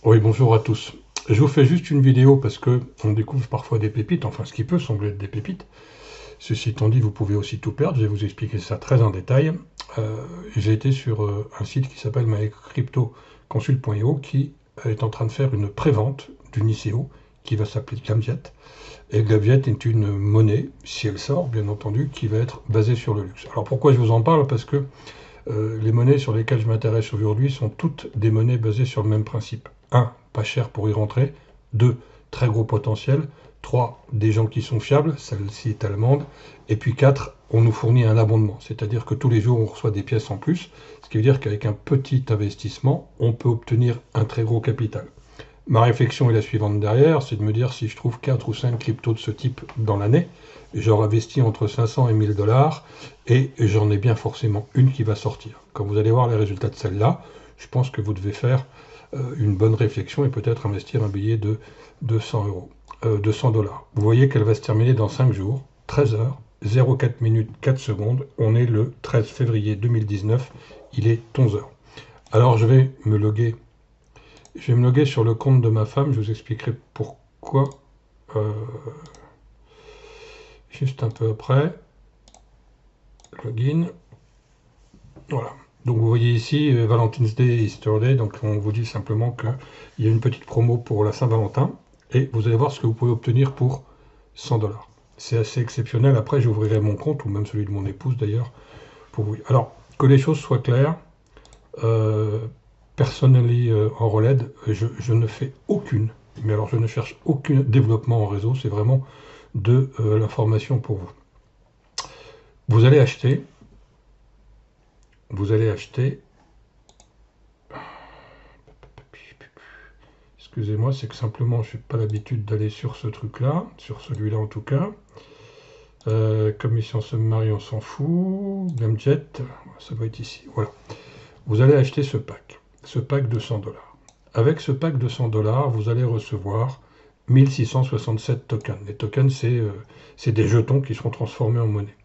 Oui, bonjour à tous. Je vous fais juste une vidéo parce que on découvre parfois des pépites, enfin ce qui peut sembler être des pépites. Ceci étant dit, vous pouvez aussi tout perdre. Je vais vous expliquer ça très en détail. J'ai été sur un site qui s'appelle mycryptoconsult.io qui est en train de faire une prévente d'une ICO qui va s'appeler Glamjet. Et Glamjet est une monnaie, si elle sort, bien entendu, qui va être basée sur le luxe. Alors pourquoi je vous en parle? Parce que les monnaies sur lesquelles je m'intéresse aujourd'hui sont toutes des monnaies basées sur le même principe. 1. Pas cher pour y rentrer. 2. Très gros potentiel. 3. Des gens qui sont fiables, celle-ci est allemande. Et puis 4. On nous fournit un abondement, c'est-à-dire que tous les jours on reçoit des pièces en plus, ce qui veut dire qu'avec un petit investissement, on peut obtenir un très gros capital. Ma réflexion est la suivante derrière, c'est de me dire si je trouve 4 ou 5 cryptos de ce type dans l'année, j'aurai investi entre 500 et 1000 dollars et j'en ai bien forcément une qui va sortir. Quand vous allez voir les résultats de celle-là, je pense que vous devez faire une bonne réflexion et peut-être investir un billet de 200 euros, 200 dollars. Vous voyez qu'elle va se terminer dans 5 jours, 13 heures, 04 minutes 4 secondes. On est le 13 février 2019, il est 11 heures. Alors je vais me loguer sur le compte de ma femme, je vous expliquerai pourquoi euh, juste un peu après. Login. Voilà. Donc vous voyez ici Valentine's Day et Easter Day, donc on vous dit simplement qu'il y a une petite promo pour la Saint-Valentin et vous allez voir ce que vous pouvez obtenir pour 100 dollars. C'est assez exceptionnel. Après, j'ouvrirai mon compte, ou même celui de mon épouse d'ailleurs, pour vous. Alors, que les choses soient claires, euh, personnally en ROLED, je ne fais aucune, mais alors je ne cherche aucun développement en réseau, c'est vraiment de l'information pour vous. Vous allez acheter, vous allez acheter, excusez-moi, c'est que simplement je n'ai pas l'habitude d'aller sur ce truc-là, sur celui-là en tout cas. Commission Submarine, on s'en fout. Gamjet, ça doit être ici. Voilà. Vous allez acheter ce pack de 100 dollars. Avec ce pack de 100 dollars, vous allez recevoir 1667 tokens. Les tokens, c'est des jetons qui seront transformés en monnaie.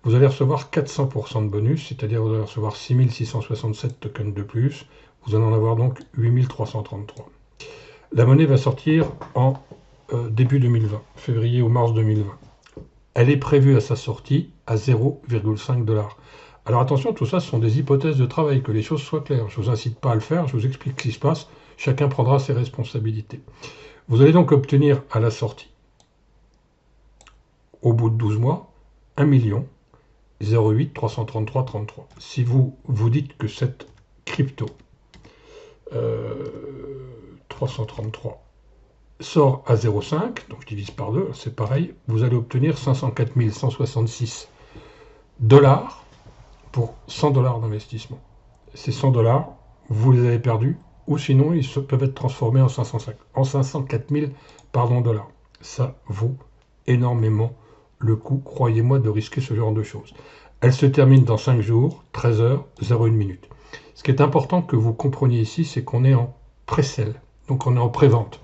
Vous allez recevoir 400% de bonus, c'est-à-dire vous allez recevoir 6667 tokens de plus. Vous allez en avoir donc 8333. La monnaie va sortir en début 2020, février ou mars 2020. Elle est prévue à sa sortie à 0,5 dollars. Alors attention, tout ça, ce sont des hypothèses de travail, que les choses soient claires. Je ne vous incite pas à le faire, je vous explique ce qui se passe, chacun prendra ses responsabilités. Vous allez donc obtenir à la sortie, au bout de 12 mois, 1 08 333 33. Si vous vous dites que cette crypto 333 sort à 0,5, donc je divise par 2, c'est pareil, vous allez obtenir 504 166 dollars pour 100 dollars d'investissement. Ces 100 dollars, vous les avez perdus, ou sinon ils peuvent être transformés en 504 000 dollars. Ça vaut énormément le coup, croyez-moi, de risquer ce genre de choses. Elle se termine dans 5 jours, 13 heures, 01 minute. Ce qui est important que vous compreniez ici, c'est qu'on est en pré-sell, donc on est en pré-vente.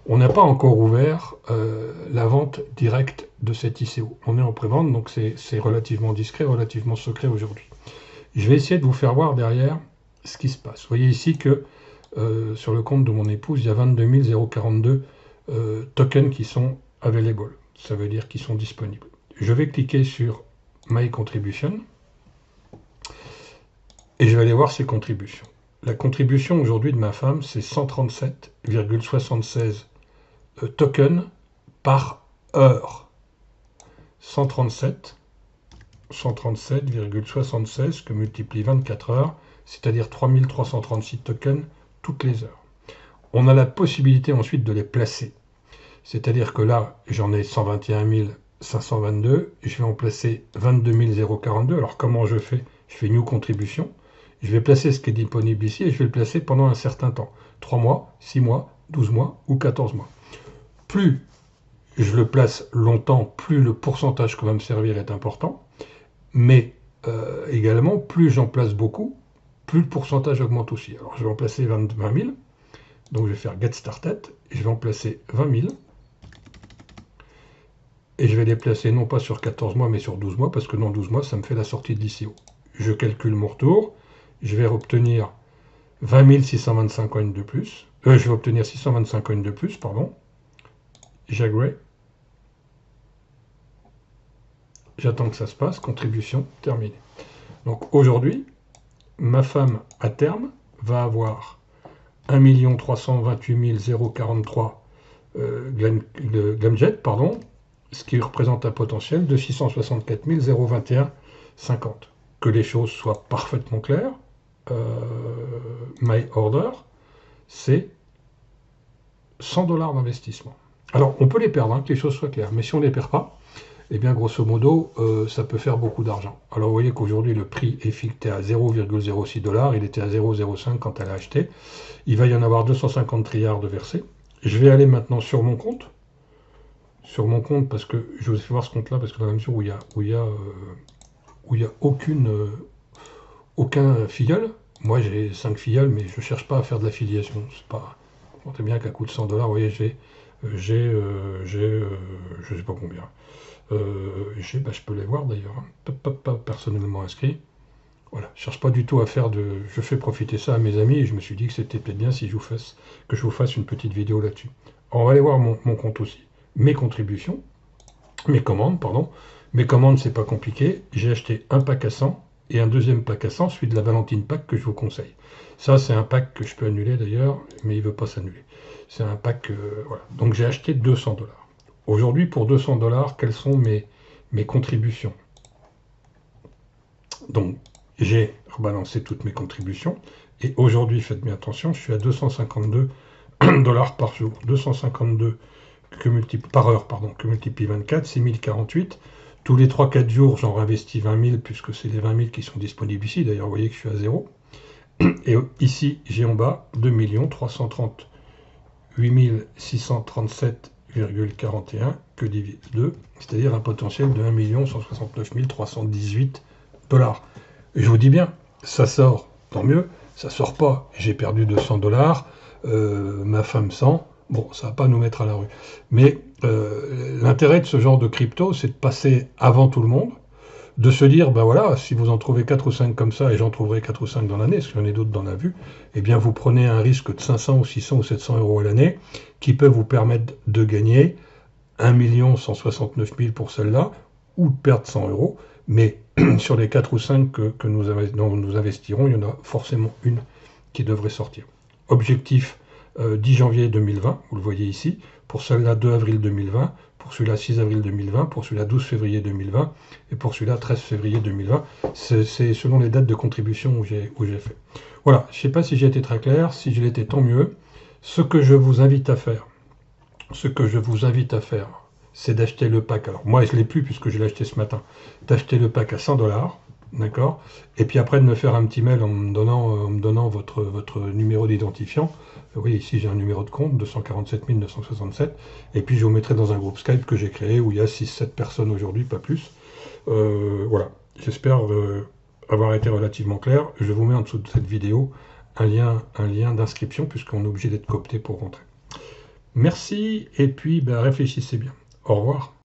On n'a pas encore ouvert la vente directe de cette ICO. On est en pré-vente, donc c'est relativement discret, relativement secret aujourd'hui. Je vais essayer de vous faire voir derrière ce qui se passe. Vous voyez ici que sur le compte de mon épouse, il y a 22 042 tokens qui sont available. Ça veut dire qu'ils sont disponibles. Je vais cliquer sur My Contribution et je vais aller voir ses contributions. La contribution aujourd'hui de ma femme, c'est 137,76 tokens par heure. 137,76 que multiplie 24 heures, c'est-à-dire 3336 tokens toutes les heures. On a la possibilité ensuite de les placer. C'est-à-dire que là, j'en ai 121 522, je vais en placer 22 042. Alors comment je fais? Je fais New Contribution, je vais placer ce qui est disponible ici et je vais le placer pendant un certain temps. 3 mois, 6 mois, 12 mois ou 14 mois. Plus je le place longtemps, plus le pourcentage qui va me servir est important, mais également, plus j'en place beaucoup, plus le pourcentage augmente aussi. Alors je vais en placer 20 000, donc je vais faire Get Started, et je vais en placer 20 000, et je vais les placer non pas sur 14 mois, mais sur 12 mois, parce que dans 12 mois, ça me fait la sortie de l'ICO. Je calcule mon retour, je vais obtenir 20 625 coins de plus. Je vais obtenir 625 coins de plus, pardon. J'agree. J'attends que ça se passe. Contribution terminée. Donc aujourd'hui, ma femme à terme va avoir 1 328 043 Glamjet, pardon, ce qui représente un potentiel de 664 021,50. Que les choses soient parfaitement claires, my order, c'est 100 $ d'investissement. Alors, on peut les perdre, hein, que les choses soient claires, mais si on ne les perd pas, eh bien, grosso modo, ça peut faire beaucoup d'argent. Alors, vous voyez qu'aujourd'hui, le prix est fixé à 0,06 $, il était à 0,05 quand elle a acheté. Il va y en avoir 250 trilliards de versés. Je vais aller maintenant sur mon compte, parce que je vais voir ce compte-là, parce que dans la mesure où il y a aucun filleul, moi j'ai 5 filleuls, mais je ne cherche pas à faire de l'affiliation. C'est pas, on sait bien qu'à coût de 100 $, vous voyez, je sais pas combien. Je peux les voir d'ailleurs, hein. Pas personnellement inscrit. Voilà, je cherche pas du tout à faire de... Je fais profiter ça à mes amis et je me suis dit que c'était peut-être bien si je vous fasse une petite vidéo là-dessus. On va aller voir mon compte aussi. Mes contributions, mes commandes, pardon. Mes commandes, c'est pas compliqué. J'ai acheté un pack à 100 et un deuxième pack à 100, celui de la Valentine Pack que je vous conseille. Ça, c'est un pack que je peux annuler d'ailleurs, mais il veut pas s'annuler. C'est un pack... voilà. Donc j'ai acheté 200 $. Aujourd'hui, pour 200 $, quelles sont mes contributions? Donc, j'ai rebalancé toutes mes contributions. Et aujourd'hui, faites bien attention, je suis à 252 $ par jour. 252 par heure, pardon, que multiplie 24, c'est 1048. Tous les 3-4 jours, j'en réinvestis 20 000, puisque c'est les 20 000 qui sont disponibles ici. D'ailleurs, vous voyez que je suis à 0. Et ici, j'ai en bas 2 338 637,41 que divise 2, c'est-à-dire un potentiel de 1 169 318 $. Et je vous dis bien, ça sort, tant mieux, ça sort pas, j'ai perdu 200 $, ma femme 100, bon, ça va pas nous mettre à la rue. Mais l'intérêt de ce genre de crypto, c'est de passer avant tout le monde, de se dire, ben voilà, si vous en trouvez 4 ou 5 comme ça, et j'en trouverai 4 ou 5 dans l'année, parce qu'il y en a d'autres dans la vue, eh bien vous prenez un risque de 500 ou 600 ou 700 € à l'année, qui peut vous permettre de gagner 1 169 000 pour celle-là, ou de perdre 100 €, mais sur les 4 ou 5 dont nous investirons, il y en a forcément une qui devrait sortir. Objectif 10 janvier 2020, vous le voyez ici, pour celle-là 2 avril 2020, pour celui-là 6 avril 2020, pour celui-là 12 février 2020, et pour celui-là 13 février 2020. C'est selon les dates de contribution où j'ai fait. Voilà, je ne sais pas si j'ai été très clair, si je l'étais, tant mieux. Ce que je vous invite à faire, c'est d'acheter le pack. Alors moi je ne l'ai plus puisque je l'ai acheté ce matin. D'acheter le pack à 100 $, d'accord? Et puis après de me faire un petit mail en me donnant votre numéro d'identifiant. Vous voyez ici j'ai un numéro de compte, 247 967. Et puis je vous mettrai dans un groupe Skype que j'ai créé où il y a 6-7 personnes aujourd'hui, pas plus. Voilà, j'espère avoir été relativement clair. Je vous mets en dessous de cette vidéo un lien d'inscription puisqu'on est obligé d'être coopté pour rentrer. Merci, et puis réfléchissez bien. Au revoir.